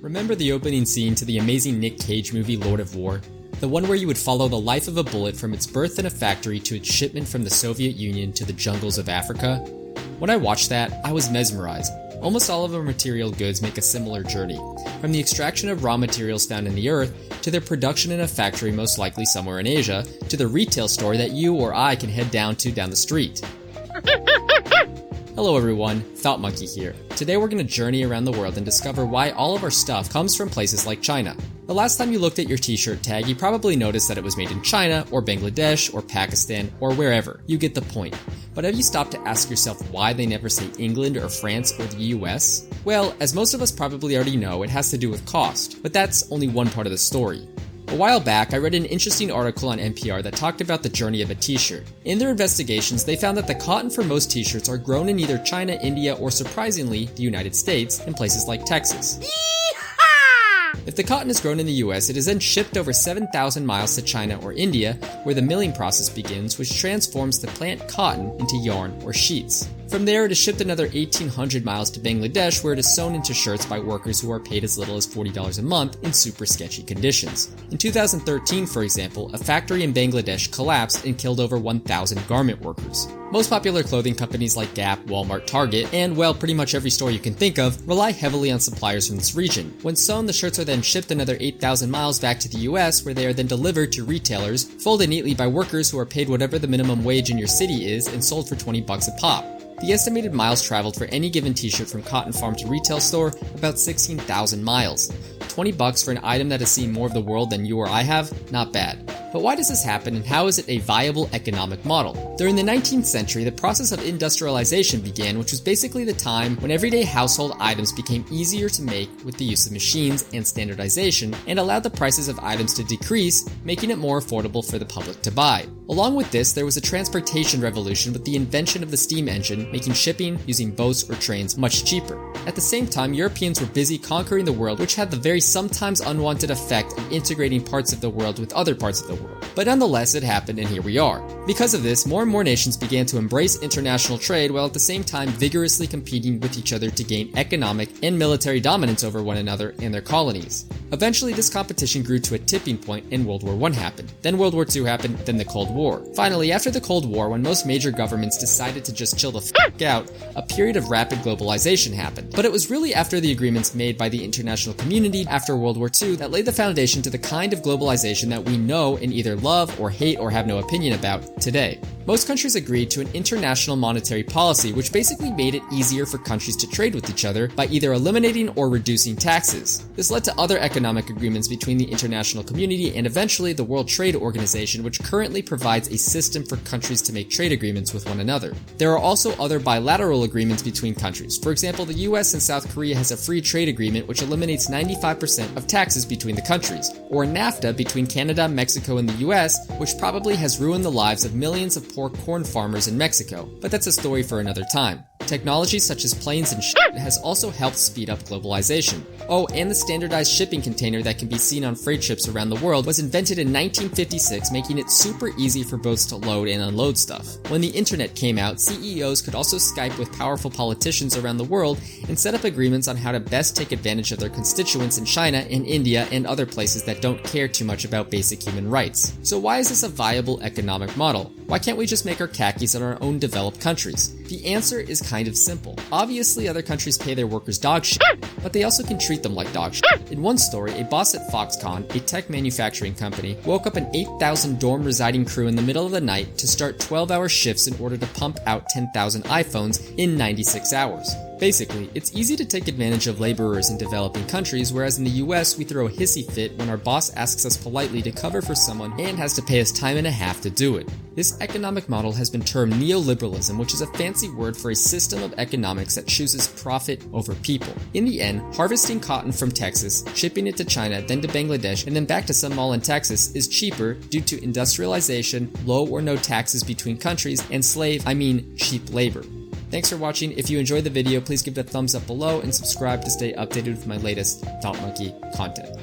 Remember the opening scene to the amazing Nick Cage movie Lord of War? The one where you would follow the life of a bullet from its birth in a factory to its shipment from the Soviet Union to the jungles of Africa? When I watched that, I was mesmerized. Almost all of our material goods make a similar journey, from the extraction of raw materials found in the earth, to their production in a factory most likely somewhere in Asia, to the retail store that you or I can head down the street. Hello everyone, Thought Monkey here. Today we're going to journey around the world and discover why all of our stuff comes from places like China. The last time you looked at your t-shirt tag, you probably noticed that it was made in China, or Bangladesh, or Pakistan, or wherever. You get the point. But have you stopped to ask yourself why they never say England or France or the US? Well, as most of us probably already know, it has to do with cost, but that's only one part of the story. A while back, I read an interesting article on NPR that talked about the journey of a t-shirt. In their investigations, they found that the cotton for most t-shirts are grown in either China, India, or surprisingly, the United States, in places like Texas. If the cotton is grown in the US, it is then shipped over 7,000 miles to China or India, where the milling process begins, which transforms the plant cotton into yarn or sheets. From there, it is shipped another 1,800 miles to Bangladesh, where it is sewn into shirts by workers who are paid as little as $40 a month in super sketchy conditions. In 2013, for example, a factory in Bangladesh collapsed and killed over 1,000 garment workers. Most popular clothing companies like Gap, Walmart, Target, and, well, pretty much every store you can think of, rely heavily on suppliers from this region. When sewn, the shirts are then shipped another 8,000 miles back to the US, where they are then delivered to retailers, folded neatly by workers who are paid whatever the minimum wage in your city is and sold for $20 a pop. The estimated miles traveled for any given t-shirt from cotton farm to retail store, about 16,000 miles. $20 for an item that has seen more of the world than you or I have? Not bad. But why does this happen, and how is it a viable economic model? During the 19th century, the process of industrialization began, which was basically the time when everyday household items became easier to make with the use of machines and standardization, and allowed the prices of items to decrease, making it more affordable for the public to buy. Along with this, there was a transportation revolution with the invention of the steam engine, making shipping using boats or trains much cheaper. At the same time, Europeans were busy conquering the world, which had the very sometimes unwanted effect of integrating parts of the world with other parts of the world. But nonetheless, it happened, and here we are. Because of this, more and more nations began to embrace international trade while at the same time vigorously competing with each other to gain economic and military dominance over one another and their colonies. Eventually, this competition grew to a tipping point and World War I happened. Then World War II happened, then the Cold War. Finally, after the Cold War, when most major governments decided to just chill the f*** out, a period of rapid globalization happened. But it was really after the agreements made by the international community after World War II that laid the foundation to the kind of globalization that we know and either love or hate or have no opinion about today. Most countries agreed to an international monetary policy which basically made it easier for countries to trade with each other by either eliminating or reducing taxes. This led to other economic agreements between the international community and eventually the World Trade Organization, which currently provides a system for countries to make trade agreements with one another. There are also other bilateral agreements between countries. For example, the US and South Korea has a free trade agreement which eliminates 95% of taxes between the countries, or NAFTA between Canada, Mexico, and the US, which probably has ruined the lives of millions of poor corn farmers in Mexico, but that's a story for another time. Technology such as planes and shit has also helped speed up globalization. Oh, and the standardized shipping container that can be seen on freight ships around the world was invented in 1956, making it super easy for boats to load and unload stuff. When the internet came out, CEOs could also Skype with powerful politicians around the world and set up agreements on how to best take advantage of their constituents in China and India and other places that don't care too much about basic human rights. So why is this a viable economic model? Why can't we just make our khakis in our own developed countries? The answer is kind of simple. Obviously, other countries pay their workers dog shit, but they also can treat them like dog shit. In one story, a boss at Foxconn, a tech manufacturing company, woke up an 8,000 dorm residing crew in the middle of the night to start 12-hour shifts in order to pump out 10,000 iPhones in 96 hours. Basically, it's easy to take advantage of laborers in developing countries, whereas in the US we throw a hissy fit when our boss asks us politely to cover for someone and has to pay us time and a half to do it. This economic model has been termed neoliberalism, which is a fancy word for a system of economics that chooses profit over people. In the end, harvesting cotton from Texas, shipping it to China, then to Bangladesh, and then back to some mall in Texas is cheaper due to industrialization, low or no taxes between countries, and cheap labor. Thanks for watching. If you enjoyed the video, please give it a thumbs up below and subscribe to stay updated with my latest Thought Monkey content.